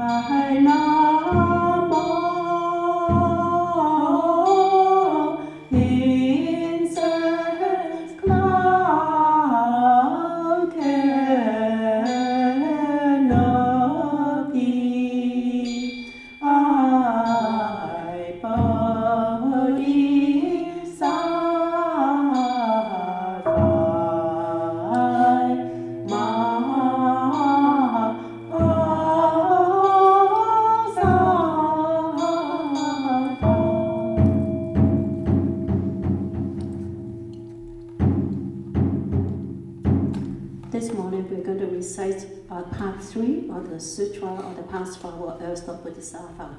I Namo incense cloud canopy, I This morning we're going to recite part 3 of the Sutra of the Passcode of Bodhisattva.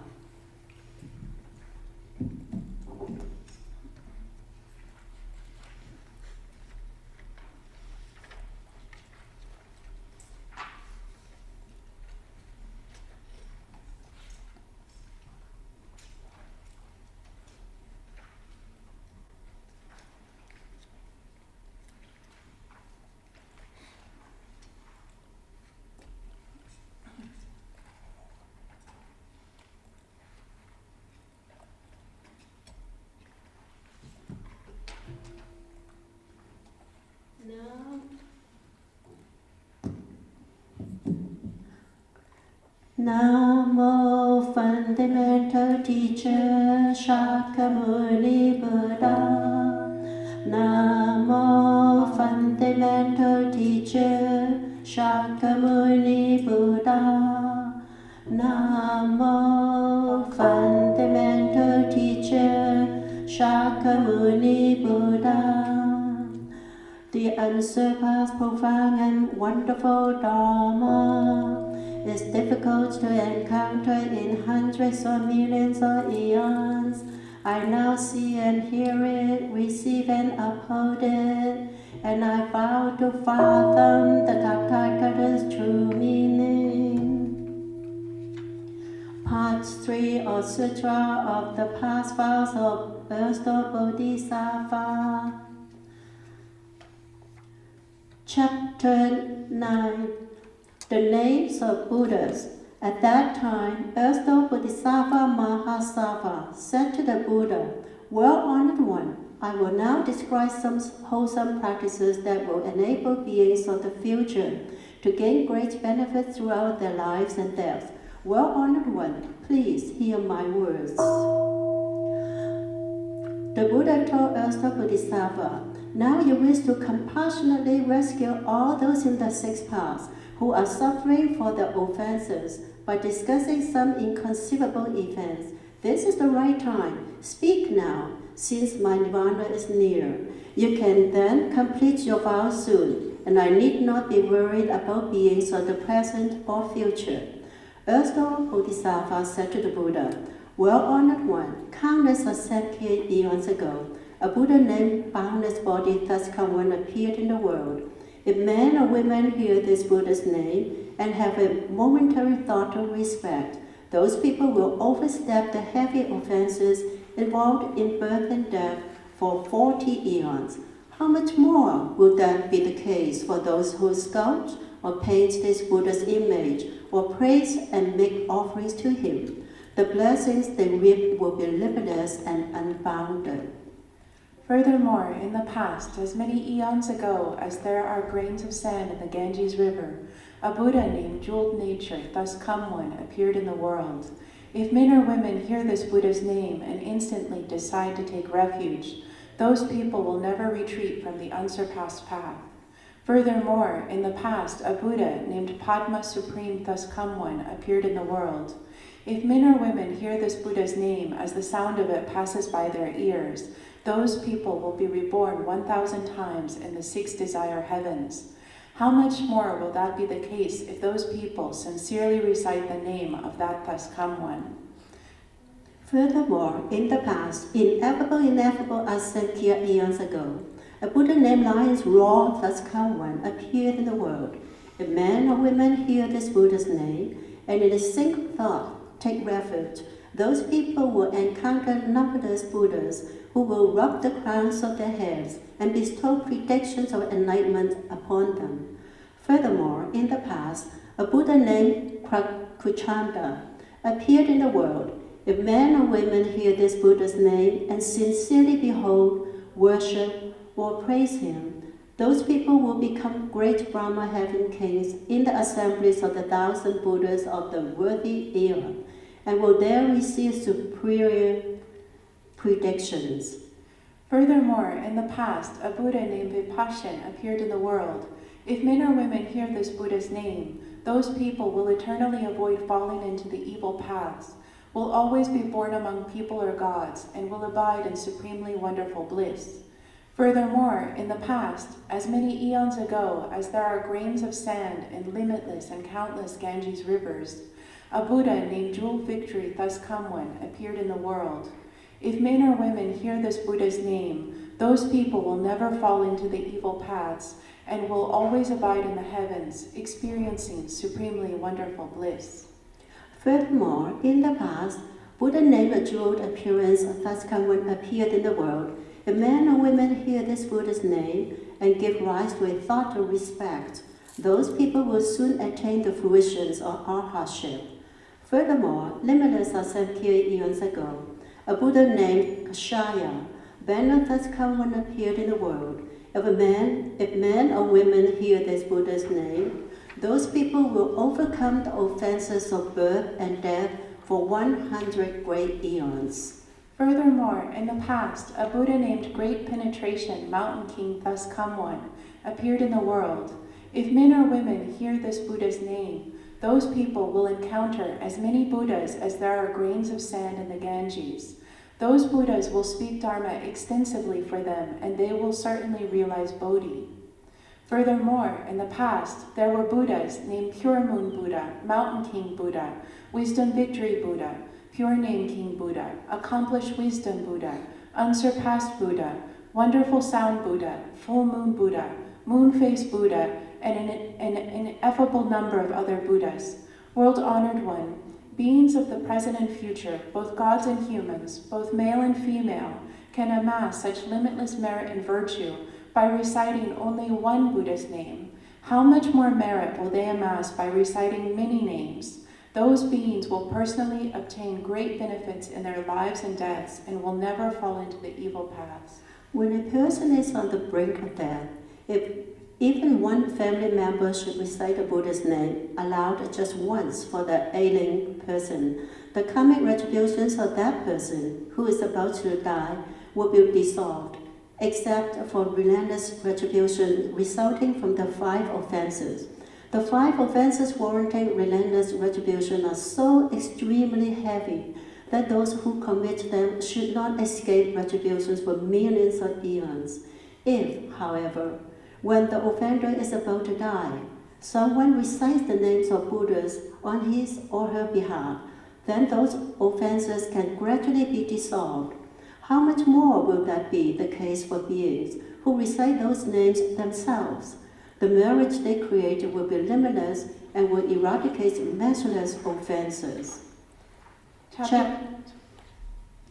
Namo fundamental teacher Shakyamuni Buddha. Namo fundamental teacher Shakyamuni Buddha. Namo fundamental teacher Shakyamuni Buddha. The unsurpassed, profound and wonderful Dharma is difficult to encounter in hundreds or millions of eons. I now see and hear it, receive and uphold it, and I vow to fathom the Tathagata's true meaning. Part 3 of Sutra of the Past Vows of Bodhisattva. Chapter 9. The names of Buddhas. At that time, Bodhisattva Mahasattva said to the Buddha, "Well-honored one, I will now describe some wholesome practices that will enable beings of the future to gain great benefit throughout their lives and death. Well-honored one, please hear my words." The Buddha told Bodhisattva, "Now you wish to compassionately rescue all those in the six paths who are suffering for their offenses by discussing some inconceivable events. This is the right time. Speak now, since my nirvana is near. You can then complete your vow soon, and I need not be worried about beings of the present or future." Bodhisattva said to the Buddha, "Well-honored one, countless centuries eons ago, a Buddha named Boundless Bodhisattva appeared in the world. If men or women hear this Buddha's name and have a momentary thought of respect, those people will overstep the heavy offenses involved in birth and death for 40 eons. How much more would that be the case for those who sculpt or paint this Buddha's image or praise and make offerings to him? The blessings they reap will be limitless and unbounded." Furthermore, in the past, as many eons ago as there are grains of sand in the Ganges River, a Buddha named Jeweled Nature, thus come one, appeared in the world. If men or women hear this Buddha's name and instantly decide to take refuge, those people will never retreat from the unsurpassed path. Furthermore, in the past, a Buddha named Padma Supreme, thus come one, appeared in the world. If men or women hear this Buddha's name as the sound of it passes by their ears, those people will be reborn 1,000 times in the 6 desire heavens. How much more will that be the case if those people sincerely recite the name of that thus come one? Furthermore, in the past, ineffable Asankhya eons ago, a Buddha named Lion's Roar, thus come one, appeared in the world. If men or women hear this Buddha's name and in a single thought take refuge, those people will encounter numberless Buddhas who will rub the crowns of their heads and bestow predictions of enlightenment upon them. Furthermore, in the past, a Buddha named Kuchanda, appeared in the world. If men or women hear this Buddha's name and sincerely behold, worship, or praise him, those people will become great Brahma heaven kings in the assemblies of the 1,000 Buddhas of the worthy eon, and will there receive superior predictions. Furthermore, in the past, a Buddha named Vipassana appeared in the world. If men or women hear this Buddha's name, those people will eternally avoid falling into the evil paths, will always be born among people or gods, and will abide in supremely wonderful bliss. Furthermore, in the past, as many eons ago as there are grains of sand in limitless and countless Ganges rivers, a Buddha named Jewel Victory Thus Come One appeared in the world. If men or women hear this Buddha's name, those people will never fall into the evil paths and will always abide in the heavens, experiencing supremely wonderful bliss. Furthermore, in the past, Buddha named a jeweled appearance Thus Come One appeared in the world. If men or women hear this Buddha's name and give rise to a thought of respect, those people will soon attain the fruitions of arhatship. Furthermore, limitless Asamkhya eons ago, a Buddha named Kashaya, Banner Thus Come One appeared in the world. If men or women hear this Buddha's name, those people will overcome the offenses of birth and death for 100 great eons. Furthermore, in the past, a Buddha named Great Penetration, Mountain King Thus Come One, appeared in the world. If men or women hear this Buddha's name, those people will encounter as many Buddhas as there are grains of sand in the Ganges. Those Buddhas will speak Dharma extensively for them, and they will certainly realize Bodhi. Furthermore, in the past, there were Buddhas named Pure Moon Buddha, Mountain King Buddha, Wisdom Victory Buddha, Pure Name King Buddha, Accomplished Wisdom Buddha, Unsurpassed Buddha, Wonderful Sound Buddha, Full Moon Buddha, Moon Face Buddha, and an ineffable number of other Buddhas. World-honored one, beings of the present and future, both gods and humans, both male and female, can amass such limitless merit and virtue by reciting only one Buddha's name. How much more merit will they amass by reciting many names? Those beings will personally obtain great benefits in their lives and deaths and will never fall into the evil paths. When a person is on the brink of death, if even one family member should recite the Buddha's name aloud just once for the ailing person, the karmic retributions of that person who is about to die will be dissolved, except for relentless retribution resulting from the 5 offenses. The 5 offenses warranting relentless retribution are so extremely heavy that those who commit them should not escape retributions for millions of eons. If, however, when the offender is about to die, someone recites the names of Buddhas on his or her behalf, then those offenses can gradually be dissolved. How much more will that be the case for beings who recite those names themselves? The merit they create will be limitless and will eradicate measureless offenses.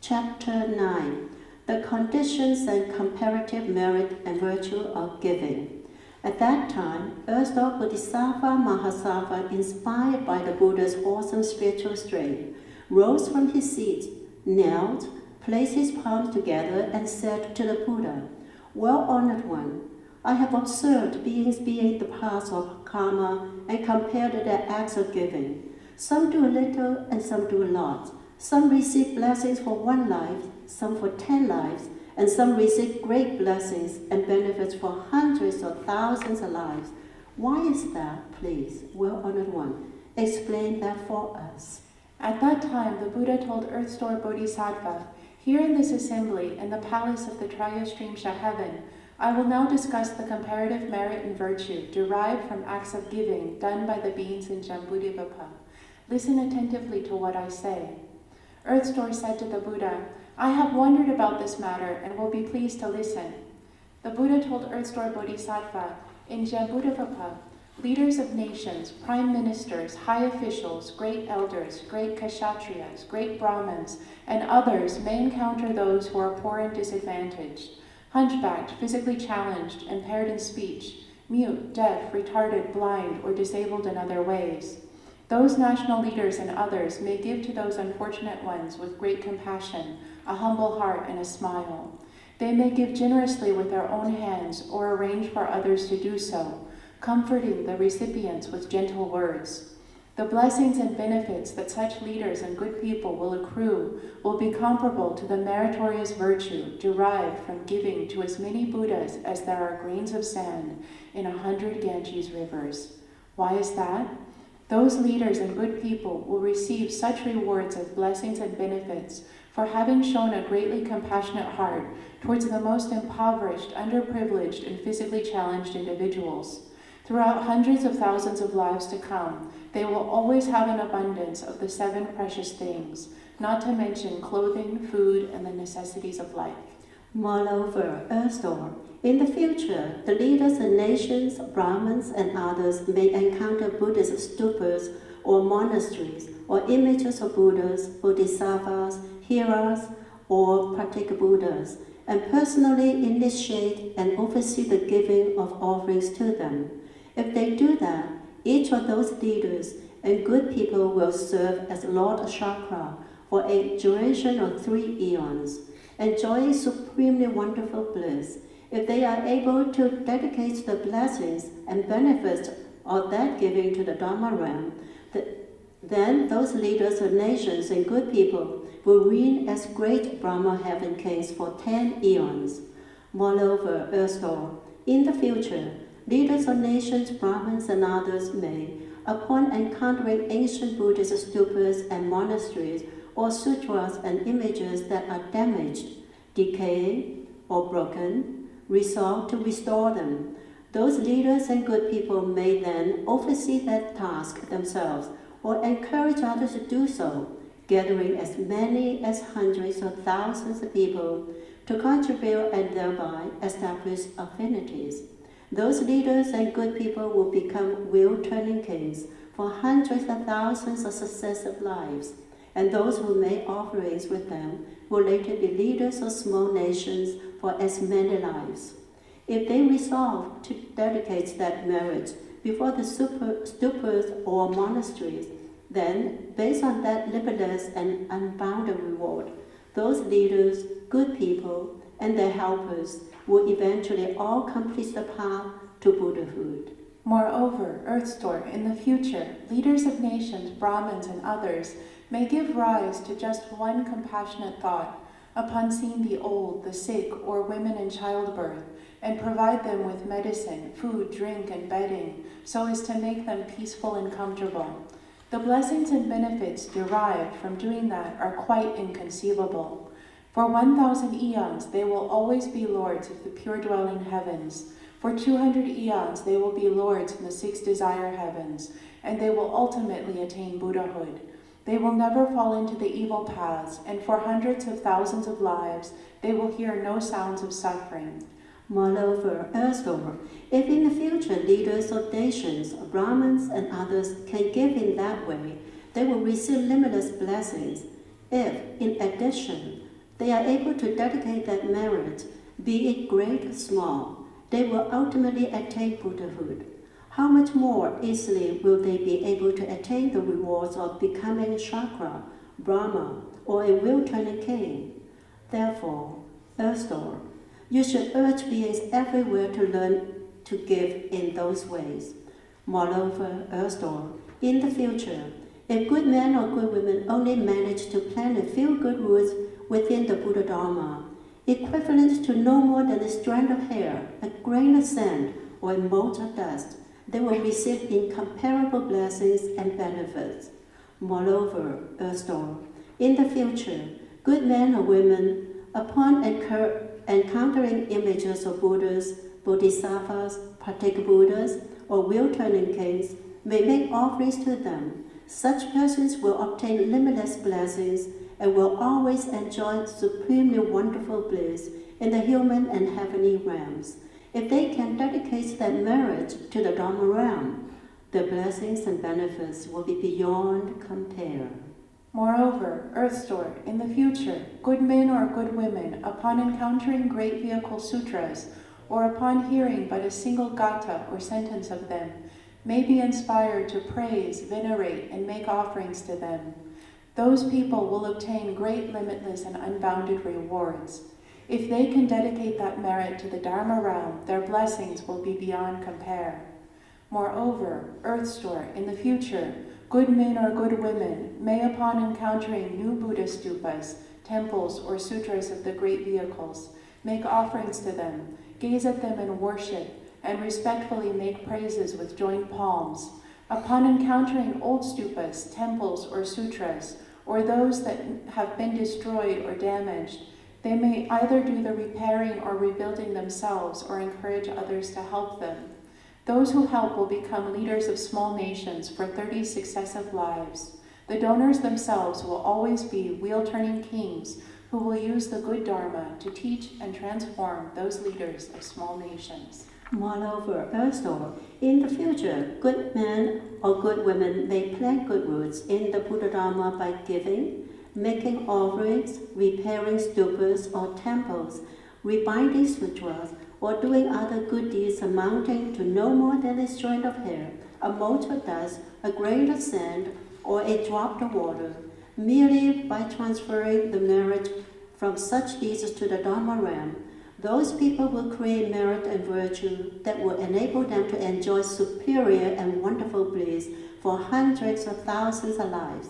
Chapter 9. The conditions and comparative merit and virtue of giving. At that time, erstwhile Bodhisattva Mahasattva, inspired by the Buddha's awesome spiritual strength, rose from his seat, knelt, placed his palms together, and said to the Buddha, "Well-honored one, I have observed beings being the paths of karma and compared their acts of giving. Some do a little and some do a lot. Some receive blessings for 1 life, some for 10 lives, and some receive great blessings and benefits for hundreds or thousands of lives. Why is that, please, well-honored one? Explain that for us." At that time, the Buddha told Earth Store Bodhisattva, "Here in this assembly, in the palace of the Trayastrimsha heaven, I will now discuss the comparative merit and virtue derived from acts of giving done by the beings in Jambudvipaka. Listen attentively to what I say." Earthstore said to the Buddha, "I have wondered about this matter and will be pleased to listen." The Buddha told Earthstore Bodhisattva, "In Jambudvipaka, leaders of nations, prime ministers, high officials, great elders, great kshatriyas, great brahmins, and others may encounter those who are poor and disadvantaged, hunchbacked, physically challenged, impaired in speech, mute, deaf, retarded, blind, or disabled in other ways. Those national leaders and others may give to those unfortunate ones with great compassion, a humble heart, and a smile. They may give generously with their own hands or arrange for others to do so, comforting the recipients with gentle words. The blessings and benefits that such leaders and good people will accrue will be comparable to the meritorious virtue derived from giving to as many Buddhas as there are grains of sand in 100 Ganges rivers. Why is that? Those leaders and good people will receive such rewards of blessings and benefits for having shown a greatly compassionate heart towards the most impoverished, underprivileged, and physically challenged individuals. Throughout hundreds of thousands of lives to come, they will always have an abundance of the 7 precious things, not to mention clothing, food, and the necessities of life. Moreover, Earthstorm, in the future, the leaders of nations, Brahmins, and others may encounter Buddhist stupas or monasteries or images of Buddhas, Bodhisattvas, heroes, or Pratyeka Buddhas, and personally initiate and oversee the giving of offerings to them. If they do that, each of those leaders and good people will serve as Lord Chakra for a duration of 3 eons, enjoying supremely wonderful bliss. If they are able to dedicate the blessings and benefits of that giving to the Dharma realm, then those leaders of nations and good people will reign as great Brahma heaven kings for 10 eons. Moreover, Earthstorm, in the future, leaders of nations, Brahmins, and others may, upon encountering ancient Buddhist stupas and monasteries or sutras and images that are damaged, decaying, or broken, resolve to restore them. Those leaders and good people may then oversee that task themselves or encourage others to do so, gathering as many as hundreds or thousands of people to contribute and thereby establish affinities. Those leaders and good people will become wheel-turning kings for hundreds of thousands of successive lives, and those who make offerings with them will later be leaders of small nations for as many lives. If they resolve to dedicate that merit before the stupas or monasteries, then, based on that limitless and unbounded reward, those leaders, good people, and their helpers will eventually all complete the path to Buddhahood. Moreover, Earthstorm, in the future, leaders of nations, Brahmins, and others may give rise to just one compassionate thought upon seeing the old, the sick, or women in childbirth, and provide them with medicine, food, drink, and bedding, so as to make them peaceful and comfortable. The blessings and benefits derived from doing that are quite inconceivable. For 1,000 eons, they will always be lords of the pure-dwelling heavens. For 200 eons, they will be lords in the 6 desire heavens, and they will ultimately attain Buddhahood. They will never fall into the evil paths, and for hundreds of thousands of lives, they will hear no sounds of suffering. Moreover, Earthstorm, if in the future leaders of nations, Brahmins, and others can give in that way, they will receive limitless blessings. If, in addition, they are able to dedicate that merit, be it great or small, they will ultimately attain Buddhahood. How much more easily will they be able to attain the rewards of becoming Chakra, Brahma, or a wheel-turning king? Therefore, Earthstorm, you should urge beings everywhere to learn to give in those ways. Moreover, Earthstorm, in the future, if good men or good women only manage to plant a few good roots within the Buddha Dharma, equivalent to no more than a strand of hair, a grain of sand, or a mote of dust, they will receive incomparable blessings and benefits. Moreover, Earthstorm, in the future, good men or women, upon encountering images of Buddhas, Bodhisattvas, Pratyeka Buddhas, or wheel-turning kings, may make offerings to them. Such persons will obtain limitless blessings and will always enjoy supremely wonderful bliss in the human and heavenly realms. If they can dedicate their merit to the Dharma realm, the blessings and benefits will be beyond compare. Moreover, Earthstorm, in the future, good men or good women, upon encountering great vehicle sutras, or upon hearing but a single gatha or sentence of them, may be inspired to praise, venerate, and make offerings to them. Those people will obtain great, limitless, and unbounded rewards. If they can dedicate that merit to the Dharma realm, their blessings will be beyond compare. Moreover, Earth Store, in the future, good men or good women may, upon encountering new Buddha stupas, temples, or sutras of the great vehicles, make offerings to them, gaze at them in worship, and respectfully make praises with joint palms. Upon encountering old stupas, temples, or sutras, or those that have been destroyed or damaged, they may either do the repairing or rebuilding themselves or encourage others to help them. Those who help will become leaders of small nations for 30 successive lives. The donors themselves will always be wheel-turning kings who will use the good Dharma to teach and transform those leaders of small nations. Moreover, also, in the future, good men or good women may plant good roots in the Buddha Dharma by giving, making offerings, repairing stupas or temples, rebinding sutras, or doing other good deeds amounting to no more than a strand of hair, a mote of dust, a grain of sand, or a drop of water, merely by transferring the merit from such deeds to the Dharma realm. Those people will create merit and virtue that will enable them to enjoy superior and wonderful bliss for hundreds of thousands of lives.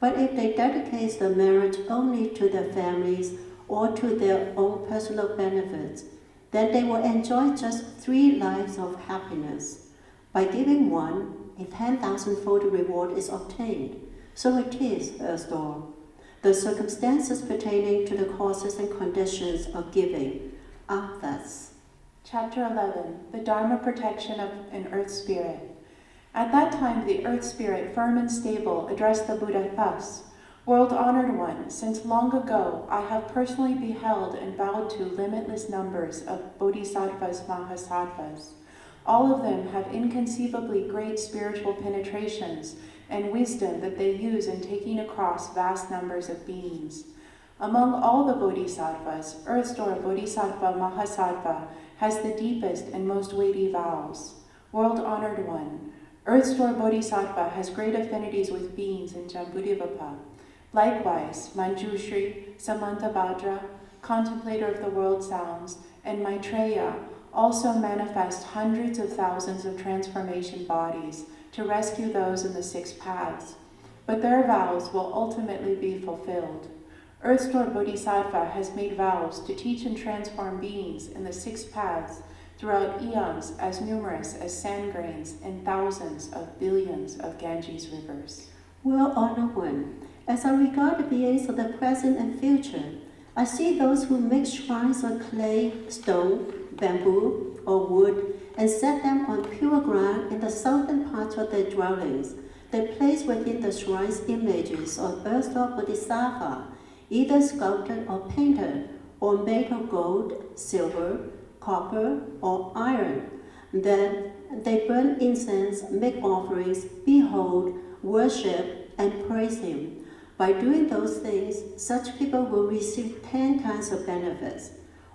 But if they dedicate the merit only to their families or to their own personal benefits, then they will enjoy just 3 lives of happiness. By giving one, a 10,000-fold reward is obtained. So it is, Astor. The circumstances pertaining to the causes and conditions of giving are thus. Chapter 11, the Dharma protection of an Earth Spirit. At that time, the Earth Spirit, firm and stable, addressed the Buddha thus: World-honored one, since long ago I have personally beheld and bowed to limitless numbers of Bodhisattvas, Mahasattvas. All of them have inconceivably great spiritual penetrations and wisdom that they use in taking across vast numbers of beings. Among all the Bodhisattvas, Earth Store Bodhisattva Mahasattva has the deepest and most weighty vows. World-honored one, Earth Store Bodhisattva has great affinities with beings in Jambudivapa. Likewise, Manjushri, Samantabhadra, contemplator of the world sounds, and Maitreya also manifest hundreds of thousands of transformation bodies to rescue those in the 6 paths. But their vows will ultimately be fulfilled. Earth Store Bodhisattva has made vows to teach and transform beings in the 6 paths throughout eons as numerous as sand grains in thousands of billions of Ganges rivers. Well-honored one, as I regard the beings of the present and future, I see those who make shrines of clay, stone, bamboo, or wood, and set them on pure ground in the southern part of their dwellings. They place within the shrines images of Earth Store Bodhisattva, either sculpted or painted, or made of gold, silver, copper, or iron. Then they burn incense, make offerings, behold, worship, and praise him. By doing those things, such people will receive 10 kinds of benefits.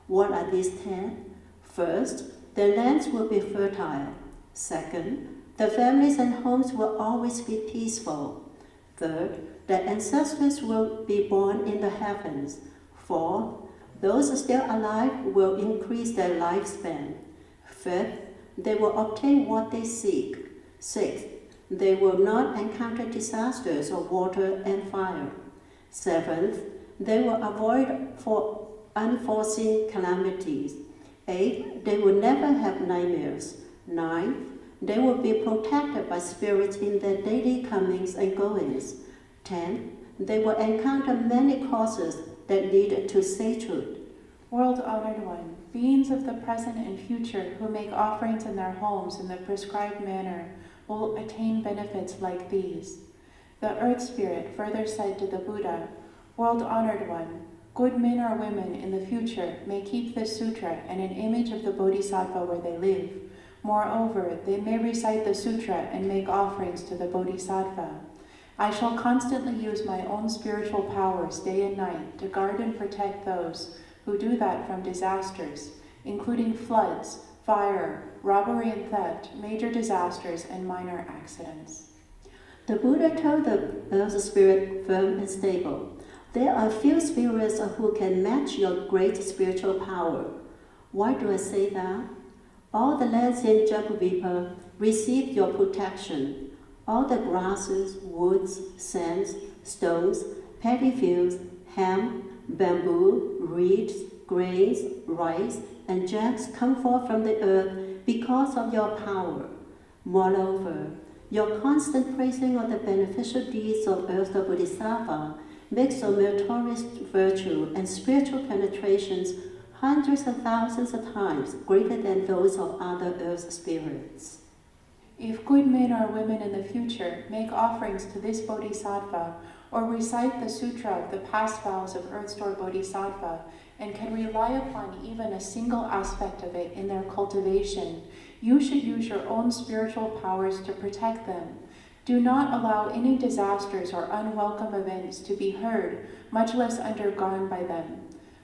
What are these 10? First, their lands will be fertile. Second, their families and homes will always be peaceful. Third, their ancestors will be born in the heavens. Fourth, those still alive will increase their lifespan. Fifth, they will obtain what they seek. Sixth, they will not encounter disasters of water and fire. Seventh, they will avoid unforeseen calamities. Eighth, they will never have nightmares. Ninth, they will be protected by spirits in their daily comings and goings. 10. They will encounter many causes that lead to sagehood. World-honored one, beings of the present and future who make offerings in their homes in the prescribed manner will attain benefits like these. The Earth Spirit further said to the Buddha, World-honored one, good men or women in the future may keep this sutra and an image of the Bodhisattva where they live. Moreover, they may recite the sutra and make offerings to the Bodhisattva. I shall constantly use my own spiritual powers day and night to guard and protect those who do that from disasters, including floods, fire, robbery and theft, major disasters, and minor accidents. The Buddha told the earth spirit firm and stable. There are few spirits who can match your great spiritual power. Why do I say that? All the lands in Jagdvipa receive your protection. All the grasses, woods, sands, stones, paddy fields, hemp, bamboo, reeds, grains, rice, and gems come forth from the earth because of your power. Moreover, your constant praising of the beneficial deeds of Earth Bodhisattva makes your meritorious virtue and spiritual penetrations hundreds of thousands of times greater than those of other earth spirits. If good men or women in the future make offerings to this Bodhisattva or recite the Sutra of the past vows of Earth Store Bodhisattva and can rely upon even a single aspect of it in their cultivation, you should use your own spiritual powers to protect them. Do not allow any disasters or unwelcome events to be heard, much less undergone by them.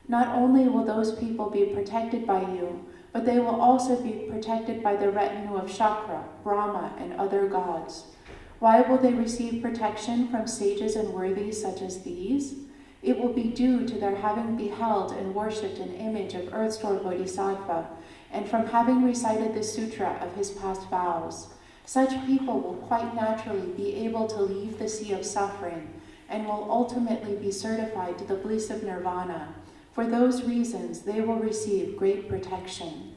Not only will those people be protected by you, but they will also be protected by the retinue of Shakra, Brahma, and other gods. Why will they receive protection from sages and worthies such as these? It will be due to their having beheld and worshipped an image of Earth Store Bodhisattva, and from having recited the sutra of his past vows. Such people will quite naturally be able to leave the sea of suffering, and will ultimately be certified to the bliss of nirvana. For those reasons, they will receive great protection.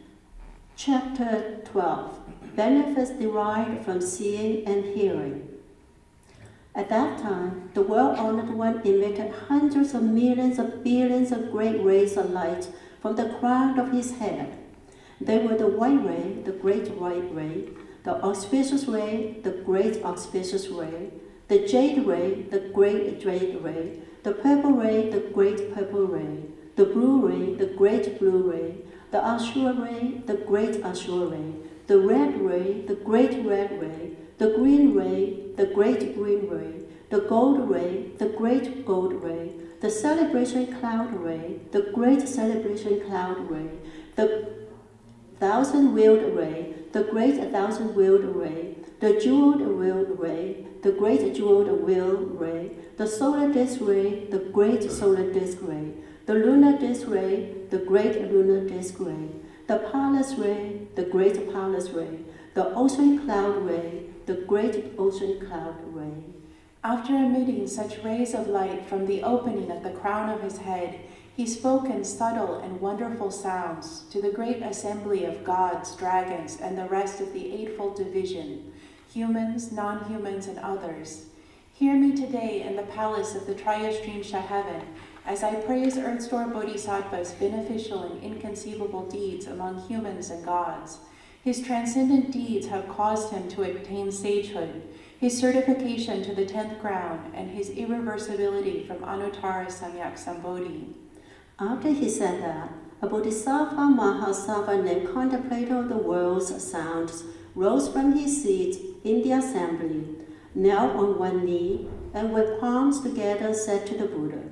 Chapter 12. Benefits derived from seeing and hearing. At that time, the well-honored one emitted hundreds of millions of billions of great rays of light from the crown of his head. They were the white ray, the great white ray, the auspicious ray, the great auspicious ray, the jade ray, the great jade ray, the purple ray, the great purple ray, the blue ray, the great blue ray, the azure ray, the great azure ray, the red ray, the great red ray, the green ray, the great green ray, the gold ray, the great gold ray, the celebration cloud ray, the great celebration cloud ray, the thousand-wheeled ray, the great thousand-wheeled ray, the jeweled wheeled ray, the great jeweled wheel ray, the solar disk ray, the great solar disk ray, the lunar disk ray, the great lunar disk ray, the palace ray, the great palace ray, the ocean cloud ray, the great ocean cloud ray. After emitting such rays of light from the opening of the crown of his head, he spoke in subtle and wonderful sounds to the great assembly of gods, dragons, and the rest of the eightfold division, humans, non-humans, and others. Hear me today in the palace of the Triastreamsha heaven, as I praise Earth Store Bodhisattva's beneficial and inconceivable deeds among humans and gods. His transcendent deeds have caused him to obtain sagehood, his certification to the 10th ground, and his irreversibility from Anuttara Samyak Sambodhi. After he said that, a Bodhisattva Mahasattva named Contemplator of the World's Sounds rose from his seat in the assembly, knelt on one knee, and with palms together said to the Buddha,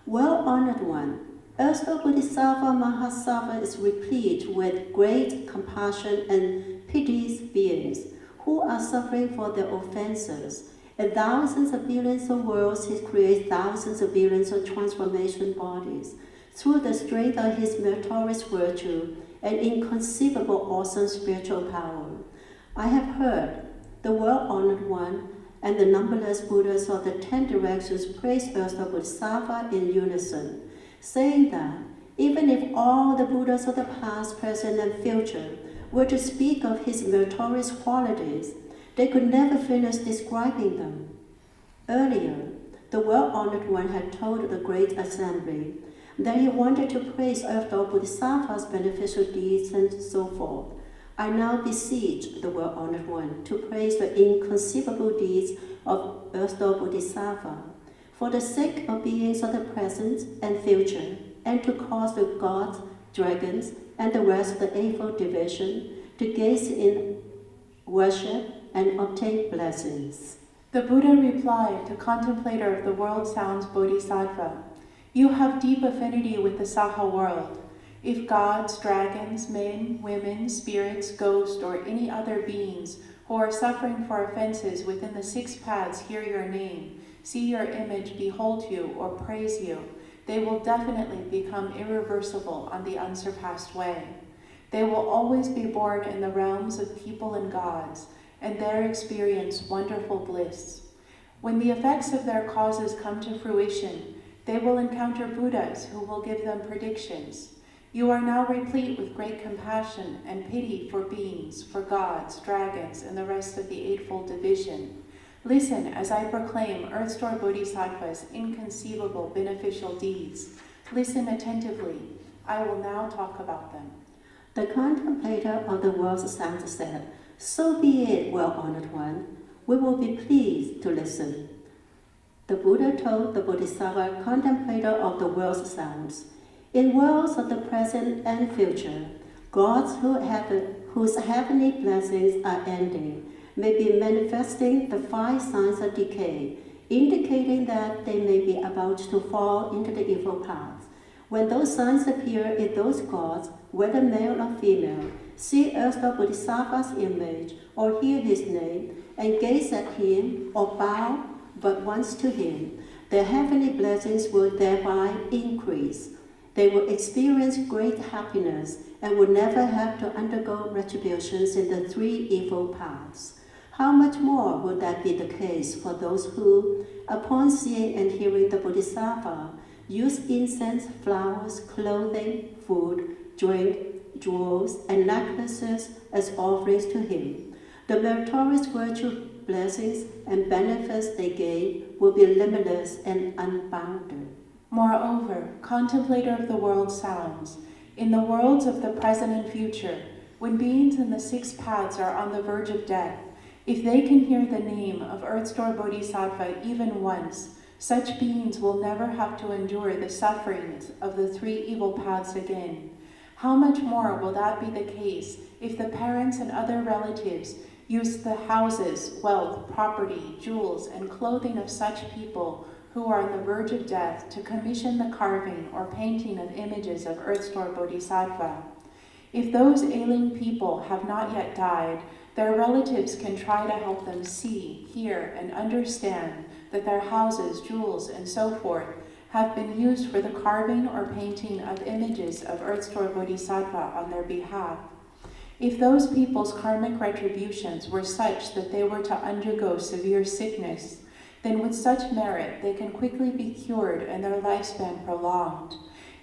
"Well-honored one, Earth Store Bodhisattva Mahasattva is replete with great compassion and pities beings who are suffering for their offenses. In thousands of billions of worlds, he creates thousands of billions of transformation bodies. Through the strength of his meritorious virtue and inconceivable awesome spiritual power, I have heard the well-honored one and the numberless Buddhas of the 10 directions praise Earth Store Bodhisattva in unison, saying that even if all the Buddhas of the past, present, and future were to speak of his meritorious qualities, they could never finish describing them." Earlier, the well-honored one had told the great assembly that he wanted to praise Earth Store Bodhisattva's beneficial deeds and so forth. I now beseech the well-honored one to praise the inconceivable deeds of Earth Store Bodhisattva for the sake of beings of the present and future, and to cause the gods, dragons, and the rest of the eightfold division to gaze in worship and obtain blessings. The Buddha replied to Contemplator of the World Sounds Bodhisattva, "You have deep affinity with the Saha world. If gods, dragons, men, women, spirits, ghosts, or any other beings who are suffering for offenses within the 6 paths hear your name, see your image, behold you, or praise you, they will definitely become irreversible on the unsurpassed way. They will always be born in the realms of people and gods, and there experience wonderful bliss. When the effects of their causes come to fruition, they will encounter Buddhas who will give them predictions. You are now replete with great compassion and pity for beings, for gods, dragons, and the rest of the Eightfold Division. Listen as I proclaim Earth Store Bodhisattva's inconceivable beneficial deeds. Listen attentively. I will now talk about them. The contemplator of the world's sound said, "So be it, well-honored one. We will be pleased to listen." The Buddha told the Bodhisattva contemplator of the world's sounds, "In worlds of the present and future, gods whose heavenly blessings are ending may be manifesting the 5 signs of decay, indicating that they may be about to fall into the evil path. When those signs appear in those gods, whether male or female, see Earthstar Bodhisattva's image or hear his name, and gaze at him or bow but once to him, their heavenly blessings will thereby increase. They will experience great happiness and will never have to undergo retributions in the 3 evil paths. How much more would that be the case for those who, upon seeing and hearing the Bodhisattva, use incense, flowers, clothing, food, drink, jewels, and necklaces as offerings to him? The meritorious virtue, blessings, and benefits they gain will be limitless and unbounded. Moreover, contemplator of the world sounds, in the worlds of the present and future, when beings in the 6 paths are on the verge of death, if they can hear the name of Earth Store Bodhisattva even once, such beings will never have to endure the sufferings of the 3 evil paths again. How much more will that be the case if the parents and other relatives use the houses, wealth, property, jewels, and clothing of such people who are on the verge of death to commission the carving or painting of images of Earth Store Bodhisattva? If those ailing people have not yet died, their relatives can try to help them see, hear, and understand that their houses, jewels, and so forth have been used for the carving or painting of images of Earth Store Bodhisattva on their behalf. If those people's karmic retributions were such that they were to undergo severe sickness, then with such merit they can quickly be cured and their lifespan prolonged.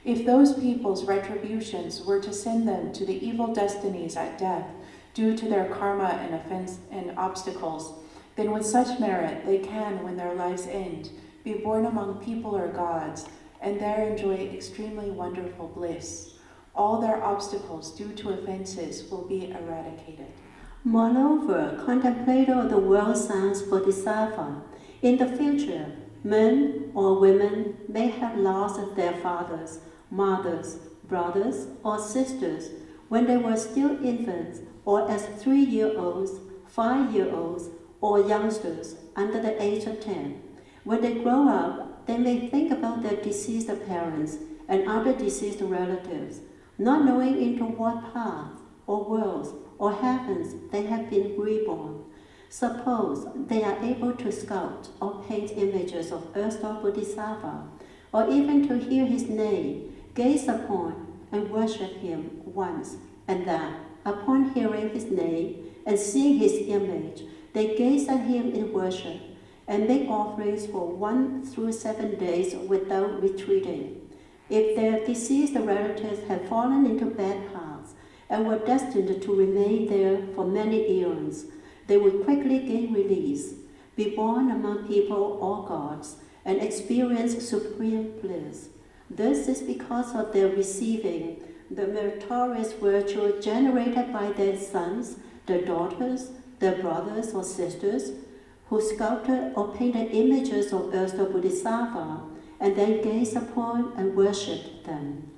If those people's retributions were to send them to the evil destinies at death due to their karma and offense and obstacles, then with such merit they can, when their lives end, be born among people or gods, and there enjoy extremely wonderful bliss. All their obstacles due to offenses will be eradicated. Moreover, contemplator of the world sounds Bodhisattva, in the future, men or women may have lost their fathers, mothers, brothers, or sisters when they were still infants or as 3-year-olds, 5-year-olds, or youngsters under the age of 10. When they grow up, they may think about their deceased parents and other deceased relatives, not knowing into what path or worlds or heavens they have been reborn. Suppose they are able to sculpt or paint images of Earthstar Bodhisattva, or even to hear his name, gaze upon and worship him once, and that, upon hearing his name and seeing his image, they gaze at him in worship and make offerings for 1 through 7 days without retreating. If their deceased relatives have fallen into bad paths and were destined to remain there for many eons, they would quickly gain release, be born among people or gods, and experience supreme bliss. This is because of their receiving the meritorious virtue generated by their sons, their daughters, their brothers or sisters, who sculpted or painted images of Earthstar Bodhisattva, and then gazed upon and worshipped them.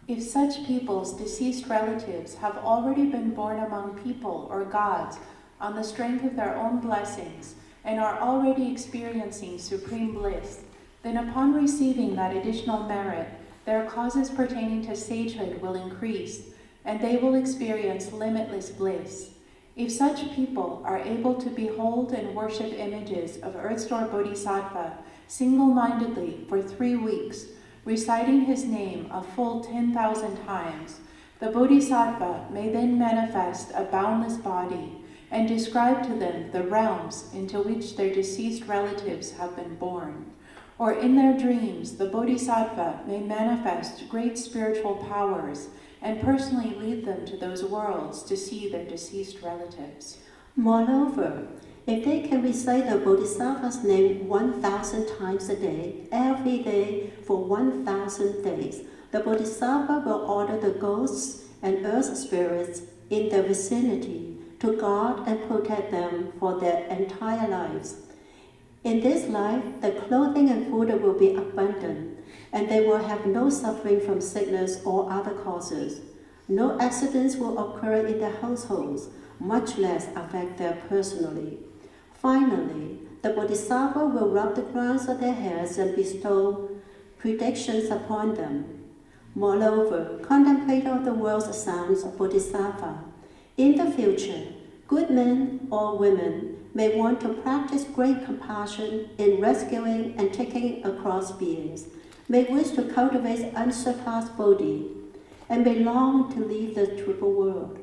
If such people's deceased relatives have already been born among people or gods on the strength of their own blessings and are already experiencing supreme bliss, then upon receiving that additional merit, their causes pertaining to sagehood will increase, and they will experience limitless bliss. If such people are able to behold and worship images of Earth-Store Bodhisattva single-mindedly for 3 weeks, reciting his name a full 10,000 times, the Bodhisattva may then manifest a boundless body and describe to them the realms into which their deceased relatives have been born. Or in their dreams, the Bodhisattva may manifest great spiritual powers and personally lead them to those worlds to see their deceased relatives. Moreover, if they can recite the Bodhisattva's name 1,000 times a day, every day for 1,000 days, the Bodhisattva will order the ghosts and earth spirits in their vicinity to guard and protect them for their entire lives. In this life, the clothing and food will be abundant, and they will have no suffering from sickness or other causes. No accidents will occur in their households, much less affect them personally. Finally, the Bodhisattva will rub the crowns of their heads and bestow predictions upon them. Moreover, contemplator of the world's sounds of Bodhisattva, in the future, good men or women may want to practice great compassion in rescuing and taking across beings, may wish to cultivate unsurpassed Bodhi, and may long to leave the triple world.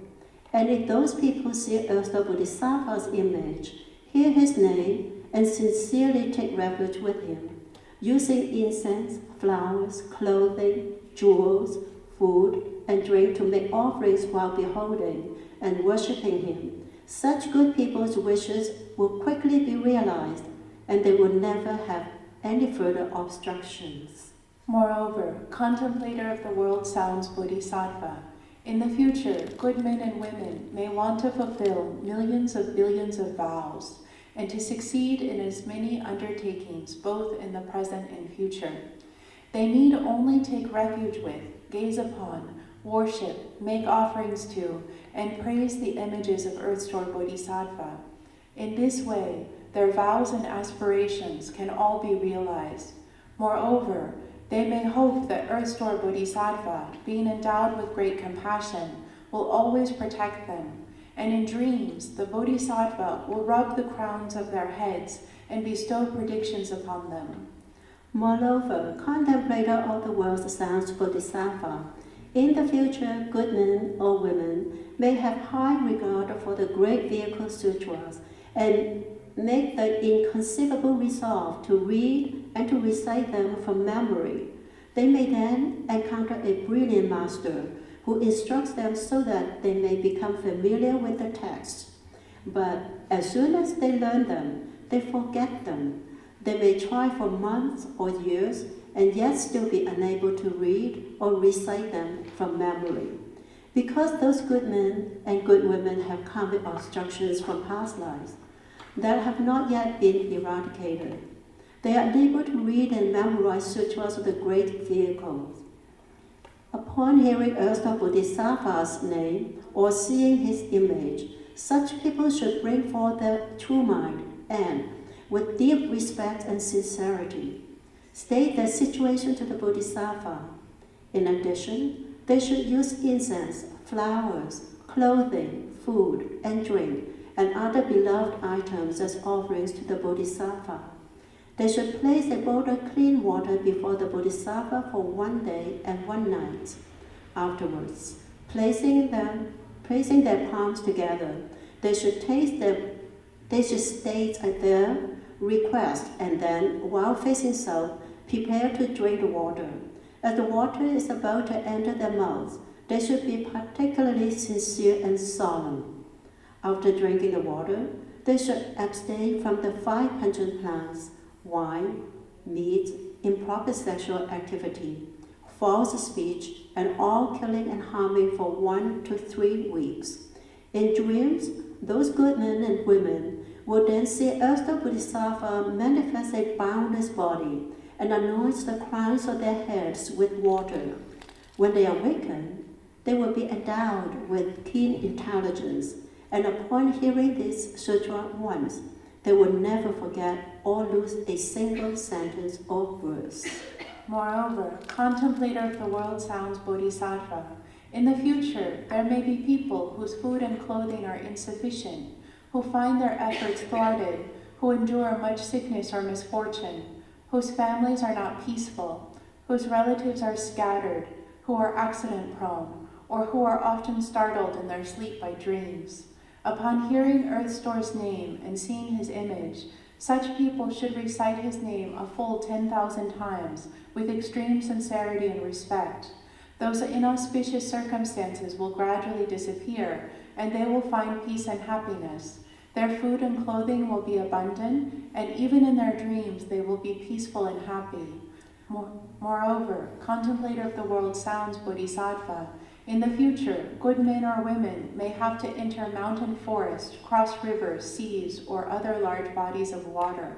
And if those people see Earth-Store Bodhisattva's image, hear his name, and sincerely take refuge with him, using incense, flowers, clothing, jewels, food, and drink to make offerings while beholding and worshipping him, such good people's wishes will quickly be realized, and they will never have any further obstructions. Moreover, contemplator of the world sounds Bodhisattva, in the future, good men and women may want to fulfill millions of billions of vows, and to succeed in as many undertakings both in the present and future. They need only take refuge with, gaze upon, worship, make offerings to, and praise the images of Earth-Store Bodhisattva. In this way, their vows and aspirations can all be realized. Moreover, they may hope that Earth-Store Bodhisattva, being endowed with great compassion, will always protect them, and in dreams the Bodhisattva will rub the crowns of their heads and bestow predictions upon them. Moreover, contemplator of the world's sounds Bodhisattva, in the future, good men or women may have high regard for the great vehicle sutras and make the inconceivable resolve to read and to recite them from memory. They may then encounter a brilliant master who instructs them so that they may become familiar with the text. But as soon as they learn them, they forget them. They may try for months or years and yet still be unable to read or recite them from memory. Because those good men and good women have karmic obstructions from past lives that have not yet been eradicated, they are unable to read and memorize sutras of the great vehicles. Upon hearing Earth-Store Bodhisattva's name or seeing his image, such people should bring forth their true mind and, with deep respect and sincerity, state their situation to the Bodhisattva. In addition, they should use incense, flowers, clothing, food, and drink, and other beloved items as offerings to the Bodhisattva. They should place a bowl of clean water before the Bodhisattva for 1 day and 1 night. Afterwards, placing their palms together, they should state their request, and then, while facing south, prepare to drink the water. As the water is about to enter their mouths, they should be particularly sincere and solemn. After drinking the water, they should abstain from the 5 pungent plants, wine, meat, improper sexual activity, false speech, and all killing and harming for 1 to 3 weeks. In dreams, those good men and women will then see Earth-Store Bodhisattva manifest a boundless body and anoints the crowns of their heads with water. When they awaken, they will be endowed with keen intelligence, and upon hearing this sutra once, they will never forget or lose a single sentence or verse. Moreover, contemplator of the world sounds Bodhisattva. In the future, there may be people whose food and clothing are insufficient, who find their efforts thwarted, who endure much sickness or misfortune, whose families are not peaceful, whose relatives are scattered, who are accident-prone, or who are often startled in their sleep by dreams. Upon hearing Earth Store's name and seeing his image, such people should recite his name a full 10,000 times with extreme sincerity and respect. Those inauspicious circumstances will gradually disappear, and they will find peace and happiness. Their food and clothing will be abundant, and even in their dreams they will be peaceful and happy. Moreover, contemplator of the world sounds Bodhisattva. In the future, good men or women may have to enter mountain forests, cross rivers, seas, or other large bodies of water,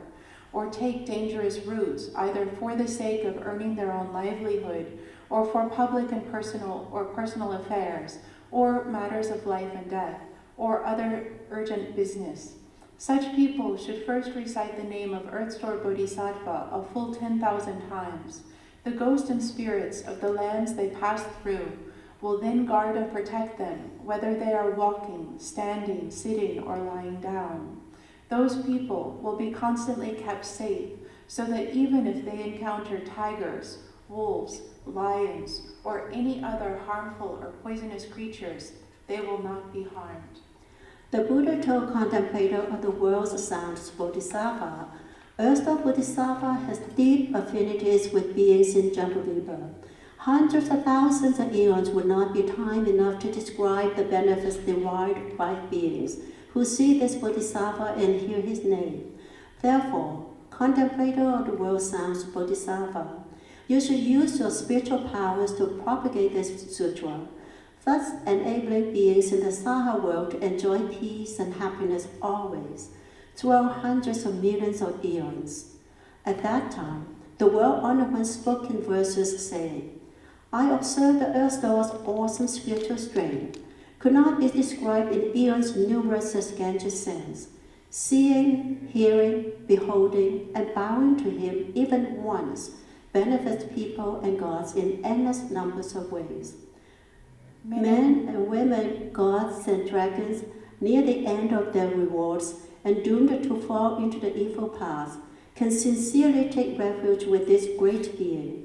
or take dangerous routes, either for the sake of earning their own livelihood, or for public and personal affairs, or matters of life and death, or other urgent business. Such people should first recite the name of Earth Store Bodhisattva a full 10,000 times. The ghosts and spirits of the lands they pass through will then guard and protect them, whether they are walking, standing, sitting, or lying down. Those people will be constantly kept safe, so that even if they encounter tigers, wolves, lions, or any other harmful or poisonous creatures, they will not be harmed. The Buddha told contemplator of the world's sounds Bodhisattva, Earth Store Bodhisattva has deep affinities with beings in gentle rebirth. Hundreds of thousands of eons would not be time enough to describe the benefits derived by beings who see this Bodhisattva and hear his name. Therefore, contemplator of the world sounds Bodhisattva, you should use your spiritual powers to propagate this sutra, thus enabling beings in the Saha world to enjoy peace and happiness always, throughout hundreds of millions of eons. At that time, the world honored one spoke in verses saying, I observe the Earth Store's awesome spiritual strength, could not be described in eons numerous as Ganges sands. Seeing, hearing, beholding, and bowing to him even once benefits people and gods in endless numbers of ways. Men and women, gods and dragons, near the end of their rewards and doomed to fall into the evil path, can sincerely take refuge with this great being,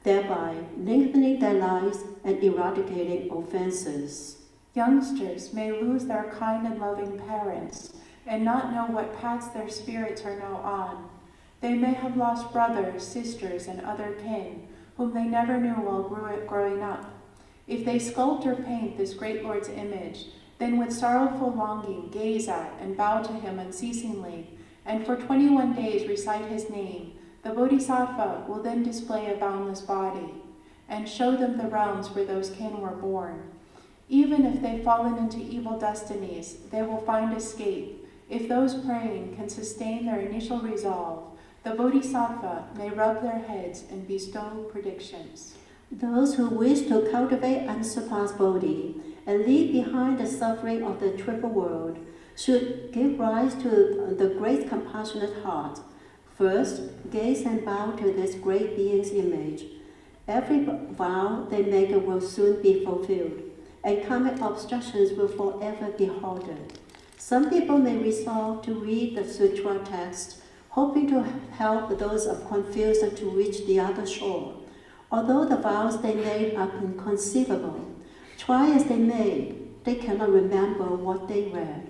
thereby lengthening their lives and eradicating offenses. Youngsters may lose their kind and loving parents and not know what paths their spirits are now on. They may have lost brothers, sisters, and other kin whom they never knew while growing up. If they sculpt or paint this great Lord's image, then with sorrowful longing gaze at and bow to him unceasingly, and for 21 days recite his name, the Bodhisattva will then display a boundless body, and show them the realms where those kin were born. Even if they've fallen into evil destinies, they will find escape. If those praying can sustain their initial resolve, the Bodhisattva may rub their heads and bestow predictions. Those who wish to cultivate unsurpassed Bodhi and leave behind the suffering of the triple world should give rise to the great compassionate heart. First, gaze and bow to this great being's image. Every vow they make will soon be fulfilled, and karmic obstructions will forever be halted. Some people may resolve to read the sutra text, hoping to help those confused to reach the other shore. Although the vows they made are inconceivable, try as they may, they cannot remember what they read.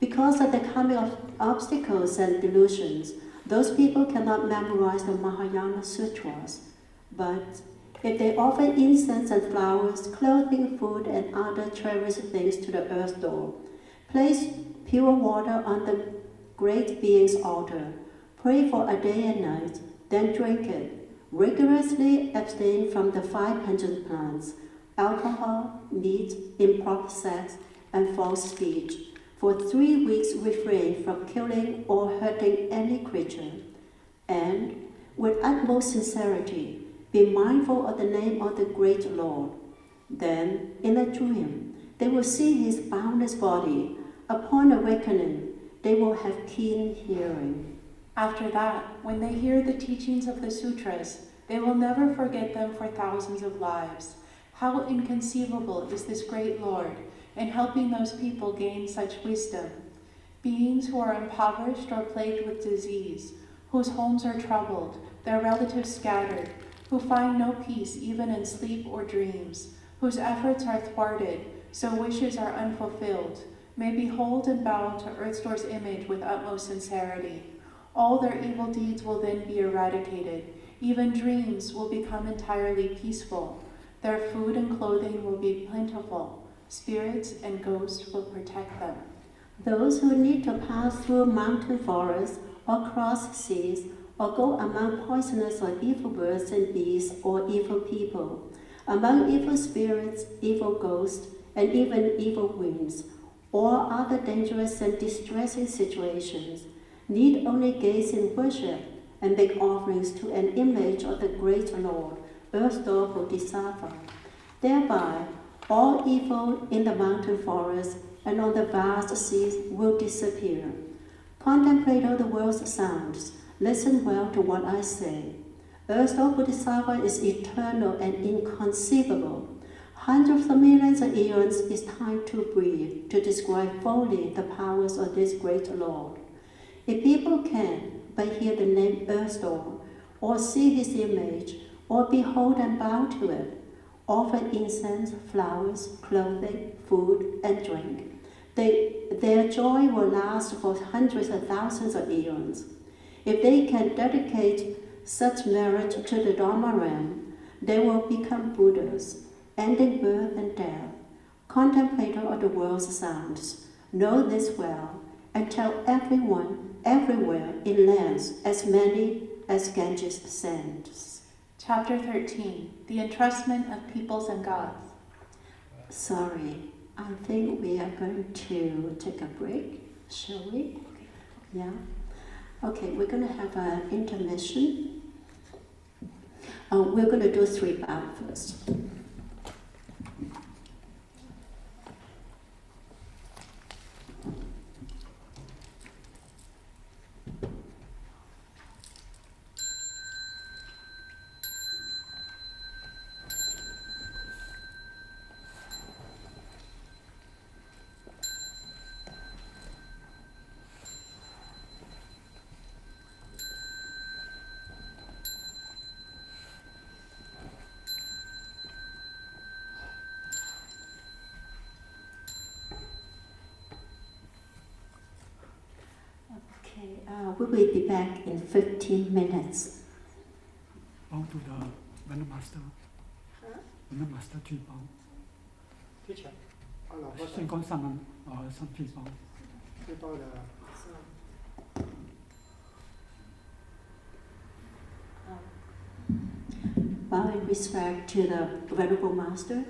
Because of the karmic obstacles and delusions, those people cannot memorize the Mahayana sutras. But if they offer incense and flowers, clothing, food, and other cherished things to the Earth Door, place pure water on the great being's altar, pray for a day and night, then drink it, rigorously abstain from the 5 pungent plants, alcohol, meat, improper sex, and false speech. For 3 weeks refrain from killing or hurting any creature. And, with utmost sincerity, be mindful of the name of the great Lord. Then, in a dream, they will see his boundless body. Upon awakening, they will have keen hearing. After that, when they hear the teachings of the sutras, They will never forget them for thousands of lives. How inconceivable is this great Lord in helping those people gain such wisdom. Beings who are impoverished or plagued with disease, whose homes are troubled, their relatives scattered, who find no peace even in sleep or dreams, whose efforts are thwarted, so wishes are unfulfilled, may behold and bow to Earth Store's image with utmost sincerity. All their evil deeds will then be eradicated. Even dreams will become entirely peaceful. Their food and clothing will be plentiful. Spirits and ghosts will protect them. Those who need to pass through mountain forests or cross seas or go among poisonous or evil birds and beasts or evil people, among evil spirits, evil ghosts, and even evil winds, or other dangerous and distressing situations, need only gaze in worship and make offerings to an image of the great Lord, Earth-Door Bodhisattva. Thereby, all evil in the mountain forest and on the vast seas will disappear. Contemplate all the world's sounds. Listen well to what I say. Earth-Door Bodhisattva is eternal and inconceivable. Hundreds of millions of eons is time to breathe to describe fully the powers of this great Lord. If people can but hear the name Earth-Door, or see his image, or behold and bow to it, offer incense, flowers, clothing, food, and drink, their joy will last for hundreds of thousands of eons. If they can dedicate such merit to the Dharma realm, they will become Buddhas, ending birth and death, contemplator of the world's sounds. Know this well, and tell everyone, everywhere, in lands as many as Ganges sends. Chapter 13, the entrustment of peoples and gods. Sorry, I think we are going to take a break, shall we? Yeah? Okay, we're going to have an intermission. We're going to do 3 bows first. We will be back in 15 minutes. Bow to the Venom Master. Venom Master 3 bow. Teacher, 先講三文三3bow. 3包的 Bow in respect to the Venerable Master.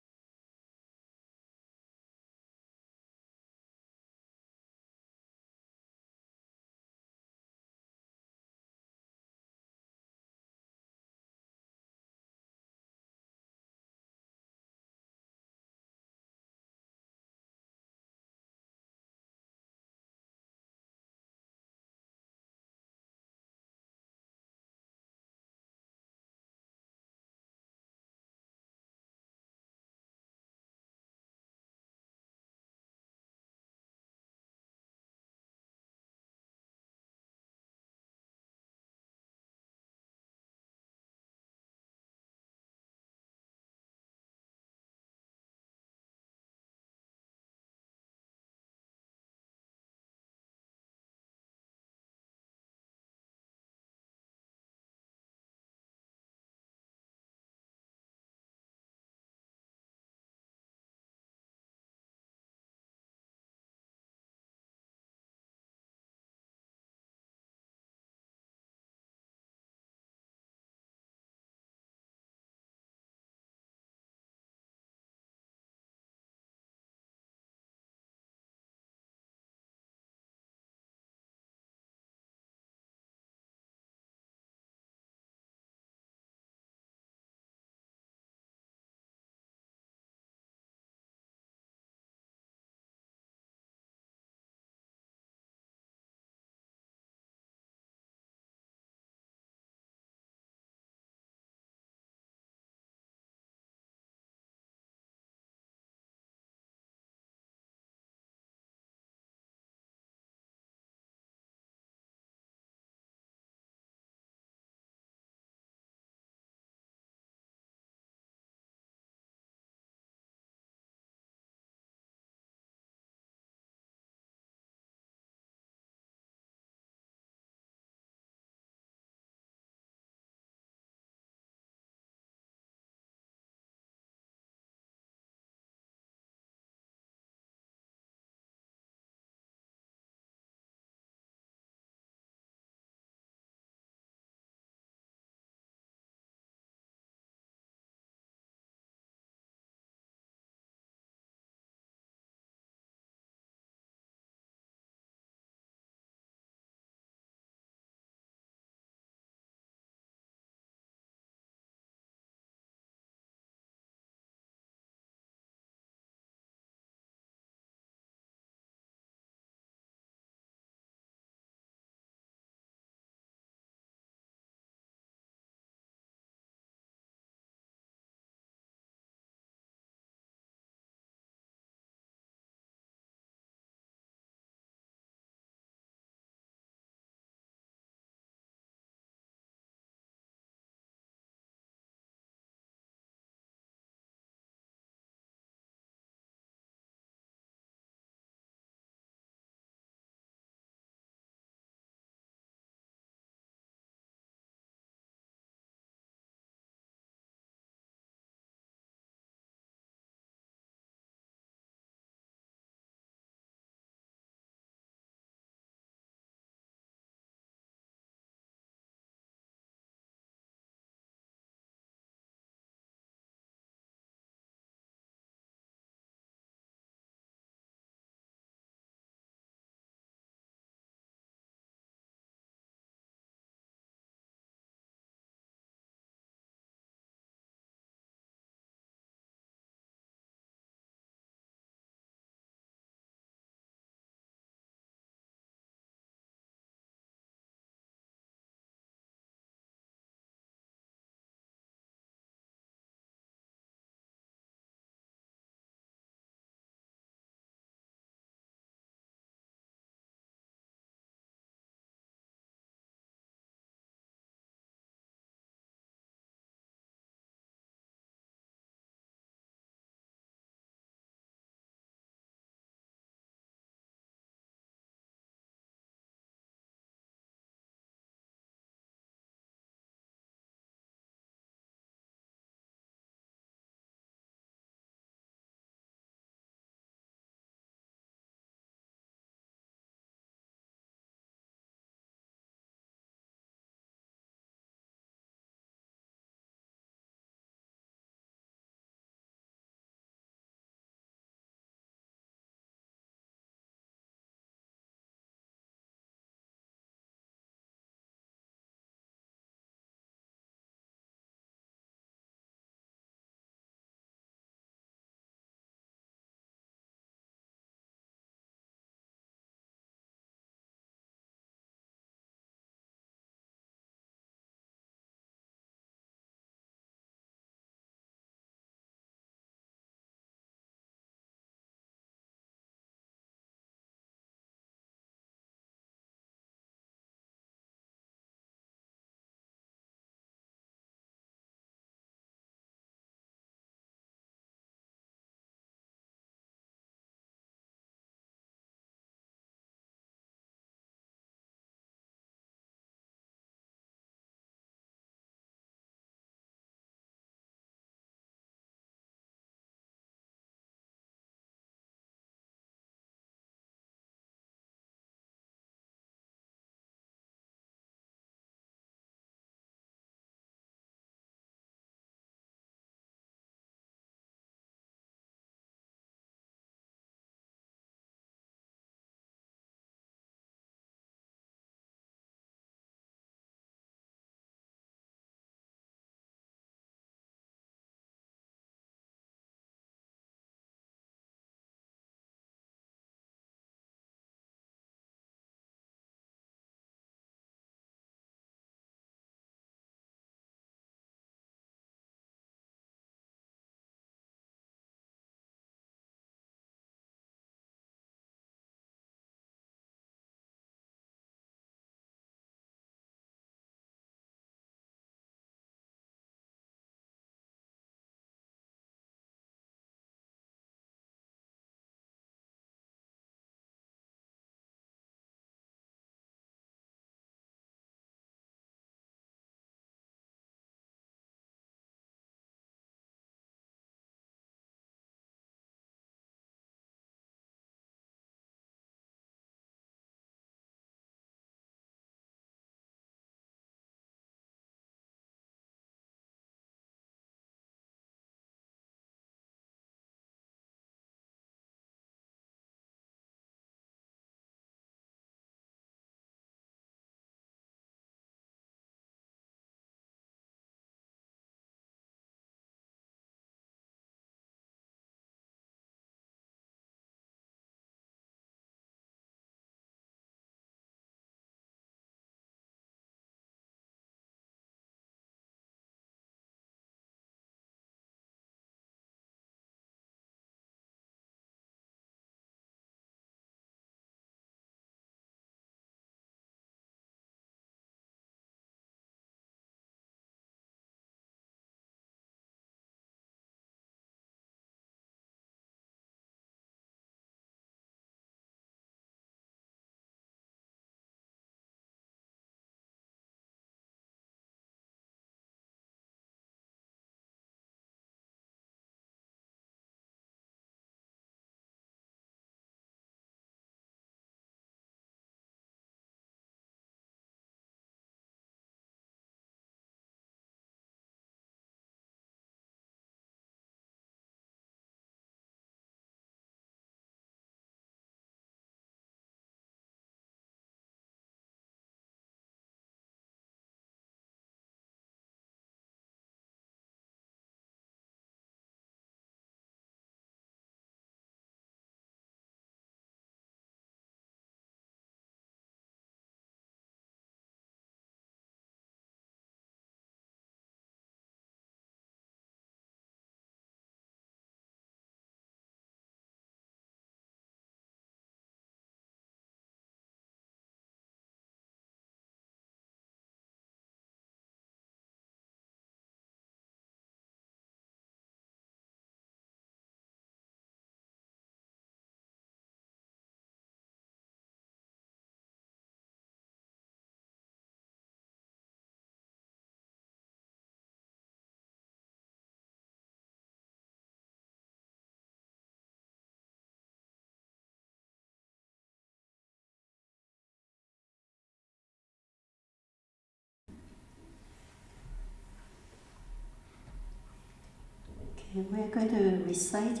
Okay, we're going to recite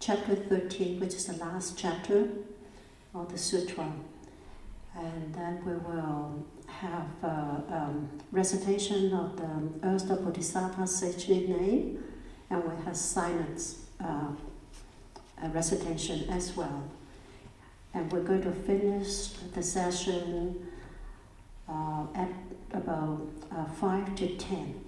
chapter 13, which is the last chapter of the sutra. And then we will have recitation of the Earth Bodhisattva's sacred name, and we have silence recitation as well. And we're going to finish the session at about 5 to 10.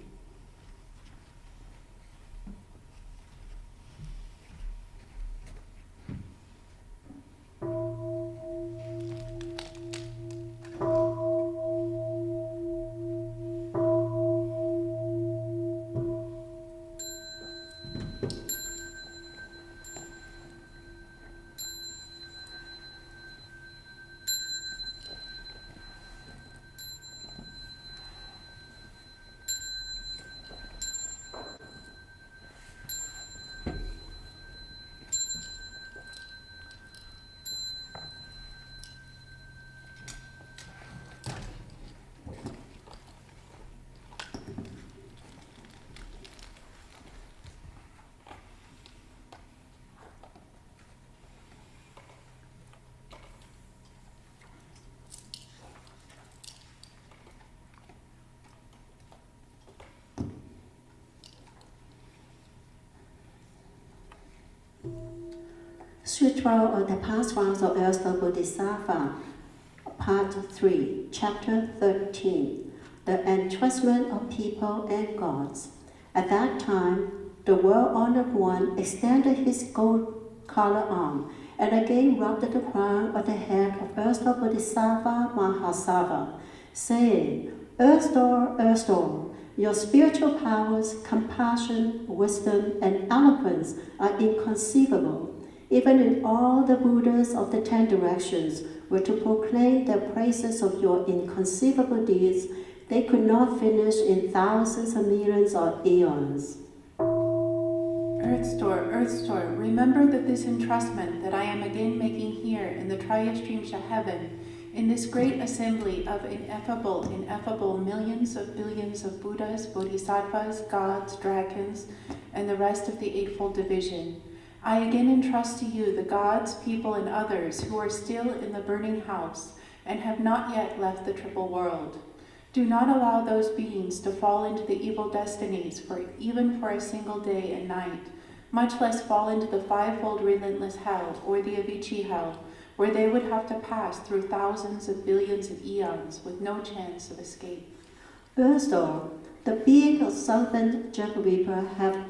Sutra of the Past Vows of Earth Bodhisattva, Part 3, Chapter 13, The Entrustment of People and Gods. At that time, the well-honored one extended his gold-colored arm and again rubbed the crown of the head of Earth Bodhisattva Mahasattva, saying, Earth Door, your spiritual powers, compassion, wisdom, and eloquence are inconceivable. Even if all the Buddhas of the 10 directions were to proclaim the praises of your inconceivable deeds, they could not finish in thousands of millions of eons. Earth Store, remember that this entrustment that I am again making here in the Triastrimsha heaven, in this great assembly of ineffable millions of billions of Buddhas, Bodhisattvas, gods, dragons, and the rest of the Eightfold Division, I again entrust to you the gods, people, and others who are still in the burning house and have not yet left the triple world. Do not allow those beings to fall into the evil destinies even for a single day and night, much less fall into the fivefold relentless hell or the Avicii hell, where they would have to pass through thousands of billions of eons with no chance of escape. Firstly, the beings of Southern Jagdvipa have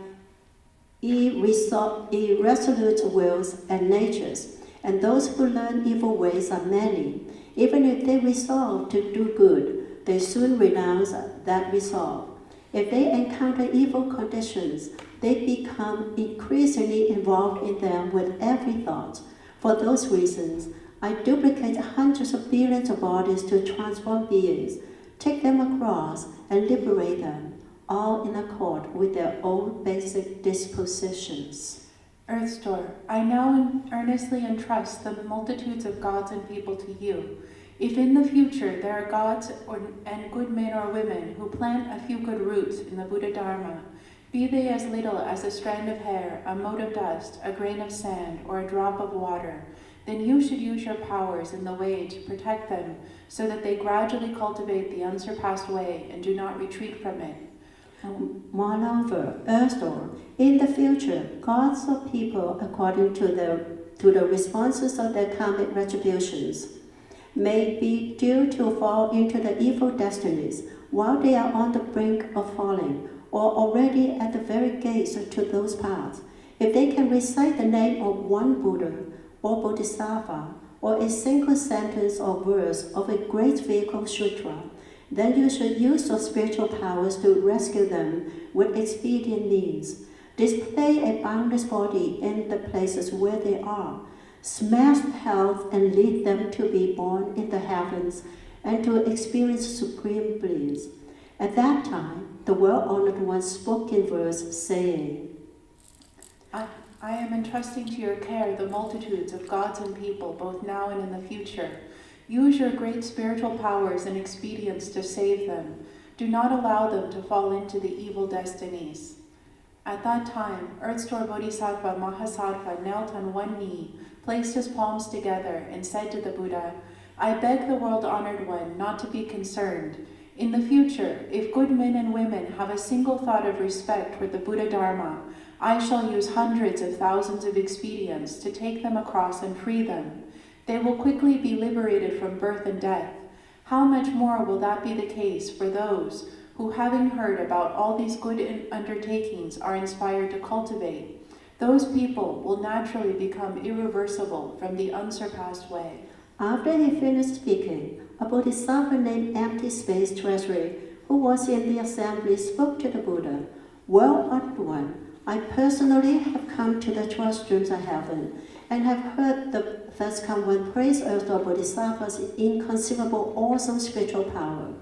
irresolute wills and natures, and those who learn evil ways are many. Even if they resolve to do good, they soon renounce that resolve. If they encounter evil conditions, they become increasingly involved in them with every thought. For those reasons, I duplicate hundreds of billions of bodies to transform beings, take them across, and liberate them, all in accord with their own basic dispositions. Earth Store, I now earnestly entrust the multitudes of gods and people to you. If in the future there are gods and good men or women who plant a few good roots in the Buddha Dharma, be they as little as a strand of hair, a mote of dust, a grain of sand, or a drop of water, then you should use your powers in the way to protect them so that they gradually cultivate the unsurpassed way and do not retreat from it. Moreover, Earthstore, in the future, gods or people, according to the responses of their karmic retributions, may be due to fall into the evil destinies while they are on the brink of falling, or already at the very gates to those paths. If they can recite the name of one Buddha or Bodhisattva, or a single sentence or verse of a great vehicle sutra, then you should use your spiritual powers to rescue them with expedient means. Display a boundless body in the places where they are. Smash health and lead them to be born in the heavens and to experience supreme bliss. At that time, the well-honored one spoke in verse, saying, I am entrusting to your care the multitudes of gods and people, both now and in the future. Use your great spiritual powers and expedients to save them. Do not allow them to fall into the evil destinies. At that time, Earth Store Bodhisattva Mahasattva knelt on one knee, placed his palms together, and said to the Buddha, I beg the world-honored one not to be concerned. In the future, if good men and women have a single thought of respect for the Buddha Dharma, I shall use hundreds of thousands of expedients to take them across and free them. They will quickly be liberated from birth and death. How much more will that be the case for those who, having heard about all these good undertakings, are inspired to cultivate? Those people will naturally become irreversible from the unsurpassed way. After he finished speaking, a Bodhisattva named Empty Space Treasury, who was in the assembly, spoke to the Buddha. Well-honored one, I personally have come to the 12 streams of heaven and have heard the first come one praise Earth Store Bodhisattva's inconceivable, awesome spiritual power.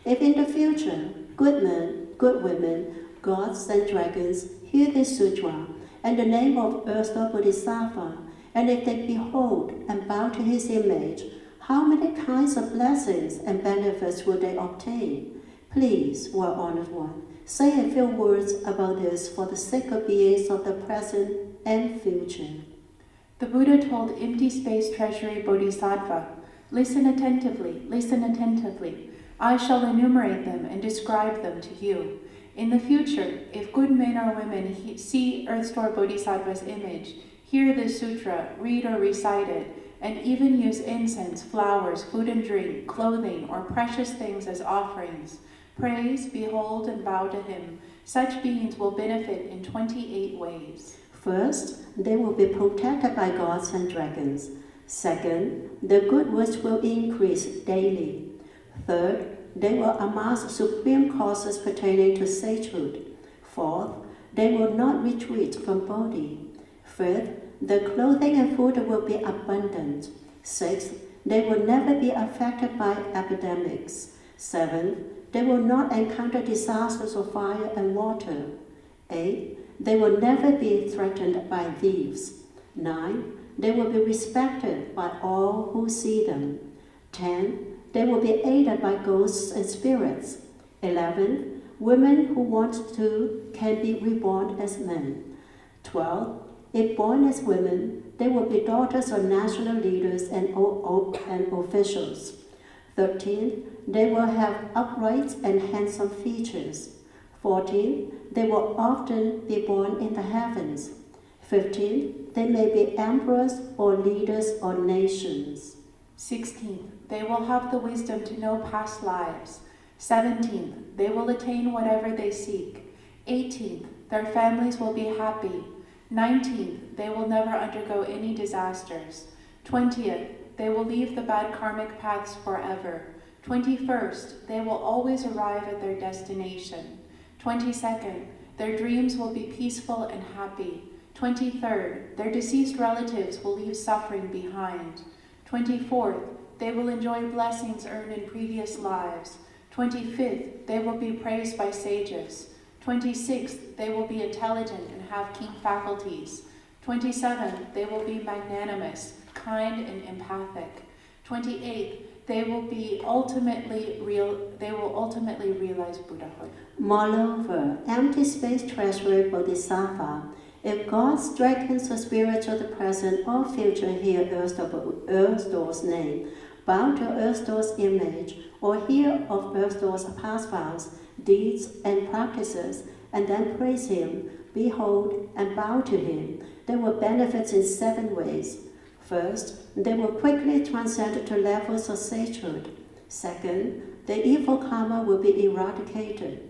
If in the future, good men, good women, gods and dragons hear this sutra and the name of Earth Store Bodhisattva, and if they behold and bow to his image, how many kinds of blessings and benefits will they obtain? Please, well-honored one, say a few words about this for the sake of beings of the present and future. The Buddha told Empty Space Treasury Bodhisattva, listen attentively. I shall enumerate them and describe them to you. In the future, if good men or women see Earth Store Bodhisattva's image, hear this sutra, read or recite it, and even use incense, flowers, food and drink, clothing, or precious things as offerings, praise, behold, and bow to him, such beings will benefit in 28 ways. First, they will be protected by gods and dragons. Second, their good works will increase daily. Third, they will amass supreme causes pertaining to sagehood. Fourth, they will not retreat from bodhi. Fifth, their clothing and food will be abundant. Sixth, they will never be affected by epidemics. Seventh, they will not encounter disasters of fire and water. Eighth, they will never be threatened by thieves. 9, they will be respected by all who see them. 10, they will be aided by ghosts and spirits. 11, women who want to can be reborn as men. 12, if born as women, they will be daughters of national leaders and officials. 13, they will have upright and handsome features. 14, they will often be born in the heavens. 15, they may be emperors or leaders of nations. 16, they will have the wisdom to know past lives. 17, they will attain whatever they seek. 18, their families will be happy. 19, they will never undergo any disasters. 20th, they will leave the bad karmic paths forever. 21st, they will always arrive at their destination. 22nd, their dreams will be peaceful and happy. 23rd, their deceased relatives will leave suffering behind. 24th, they will enjoy blessings earned in previous lives. 25th, they will be praised by sages. 26th, they will be intelligent and have keen faculties. 27th, they will be magnanimous, kind, and empathic. 28th, they will ultimately realize Buddhahood. Moreover, Empty Space Treasury Bodhisattva, if gods, dragons, or spirits of the present or future hear Earth Store's name, bow to Earth Store's image, or hear of Earth Store's past vows, deeds, and practices, and then praise him, behold, and bow to him, they will benefit in 7 ways. First, they will quickly transcend to levels of sagehood. Second, the evil karma will be eradicated.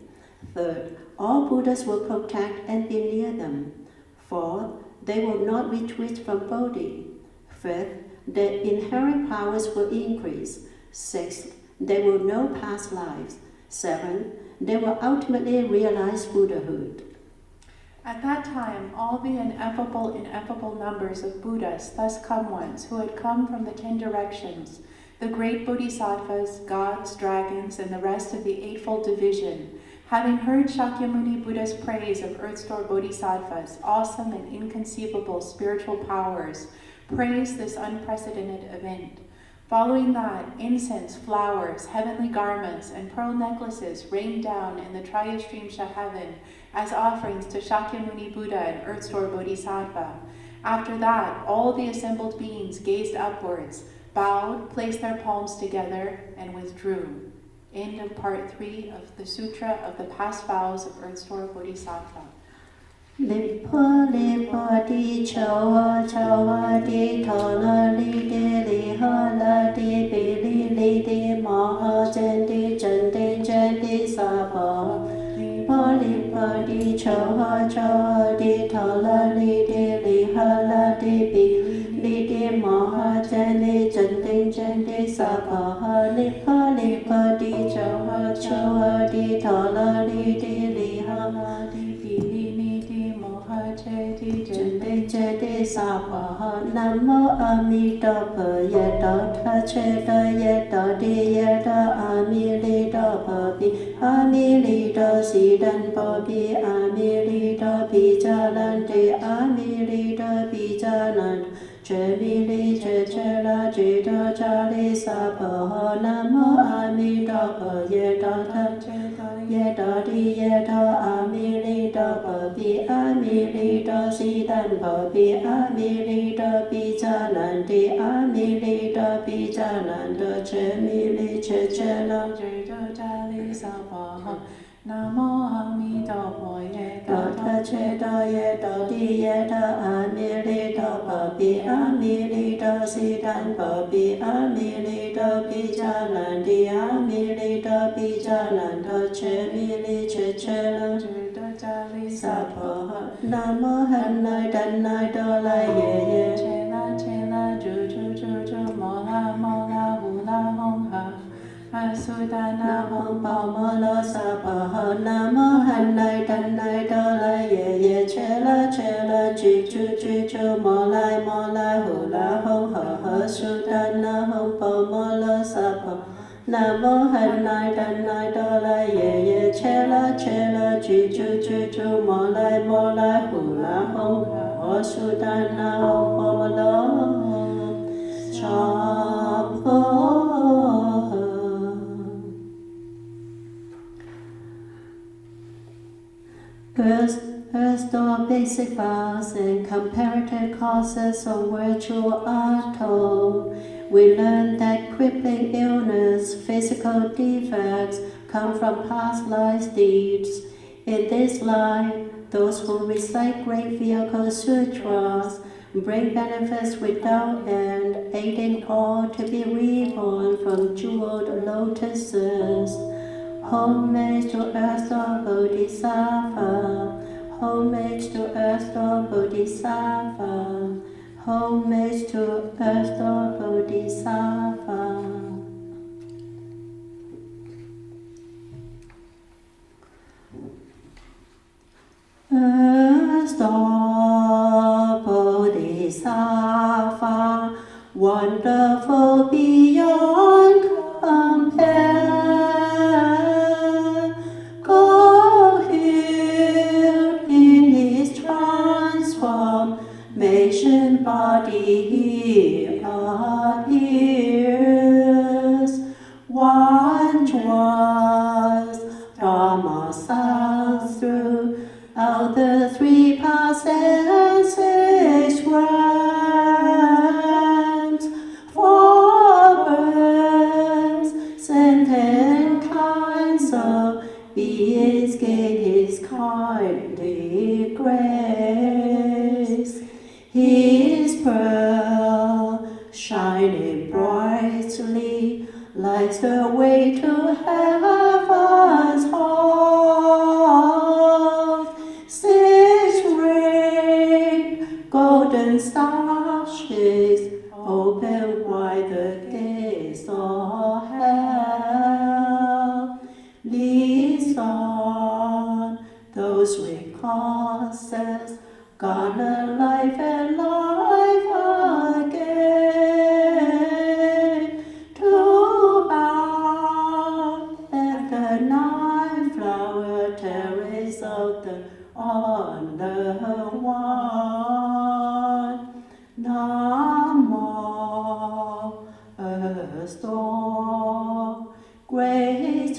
Third, all Buddhas will protect and be near them. Fourth, they will not retreat from bodhi. Fifth, their inherent powers will increase. Sixth, they will know past lives. Seventh, they will ultimately realize Buddhahood. At that time, all the ineffable numbers of Buddhas, thus come ones, who had come from the 10 directions, the great bodhisattvas, gods, dragons, and the rest of the Eightfold Division, having heard Shakyamuni Buddha's praise of Earth Store Bodhisattvas' awesome and inconceivable spiritual powers, praised this unprecedented event. Following that, incense, flowers, heavenly garments, and pearl necklaces rained down in the Triyastrimsha heaven as offerings to Shakyamuni Buddha and Earth Store Bodhisattva. After that, all the assembled beings gazed upwards, bowed, placed their palms together, and withdrew. End of part 3 of the Sutra of the Past Vows of Earth Store Bodhisattva. Lipa lipa di chawa chawa di thala li di li hala di bi li di maha jandi jandi jandi sabha. Lipa lipa di chawa chawa di thala li di hala di bi li di maha jandi jandi jandi sabha. Lipa lipa di chawa chawa di thala li di hala di bi Jade Jade Sabha Namo Amidapa Yada Tacheda Yada Di Yada Amilida Papi Amilida Sidan Papi Amilida Pijalante Amilida Pijaland Chemili Chechela Jida Jali Sabha Namo Amidapa Yada Tacheda Yada Di Yada Amilida Papi Amilida Sidan Papi Amilida Pijalante Amilida Pijalanda Chemili Chechela Jida Jali Sabha Namo Amidapa Yada Tacheda Yada Di Yada Amilida Papi Amilida Sidan Papi Amilida Pijalante Amilida Pijalanda Chemili Chechela Jida Jali Sabha Namo Hanai Danai Dola Ye Chela Chela Ju Ju Ju Ju Mola Mola Hula Hong Ha Asudana Hong Pa Mola Sabha Namo Hanai Danai Dola Ye Chela Chela Ju Ju Ju Ju Mola Mola Hula Hong Ha Asudana Hong Pa Mola Sabha Namo Hanai Danai Dola Ye Chela Chela Ju Ju Ju Ju Mola Mola Hula Hong Ha Asudana Hong Pa Mola Sabha. First are basic vows and comparative causes of virtual auto. We learn that crippling illness, physical defects come from past life deeds. In this life, those who recite great vehicle sutras bring benefits without end, aiding all to be reborn from jeweled lotuses. Homage to Earthstar Bodhisattva. Homage to Earthstar Bodhisattva. Homage to Earthstar Bodhisattva. Earthstar Bodhisattva, wonderful beyond compare. Body he appears. Once was Dharma sounds throughout the 3 paths and 6 realms. 4 birds and 10 kinds of beings gain his kindly grace. His pearl, shining brightly, lights the way to heaven's halls. 6 ring, golden star shakes, open wide the gates of hell. Leads on those with causes, garner life and life again. To bow at the 9 flower terrace of the honor one. Namo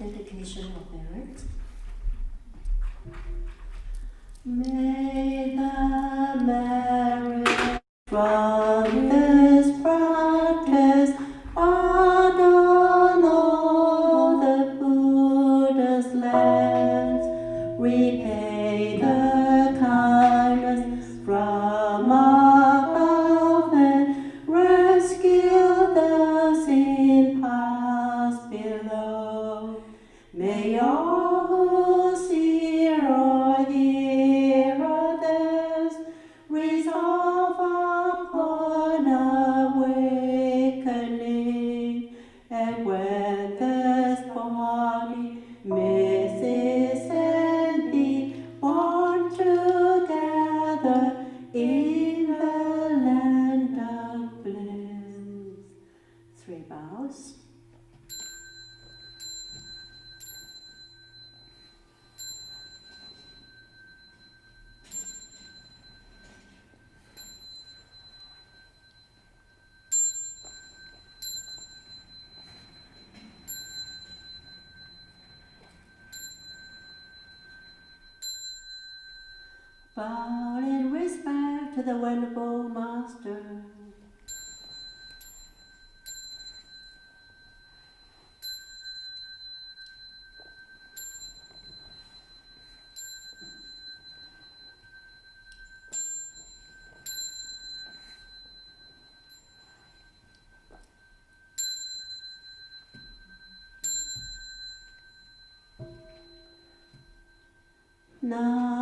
Dedication of merit. May the merit from this practice adorn all the Buddha's lands, repay the kindness from above, and rescue those in paths below. May all who see or hear this resolve upon awakening, and when this body misses and be born together in the land of bliss. 3 vows. Bow in respect to the Venerable Master. Now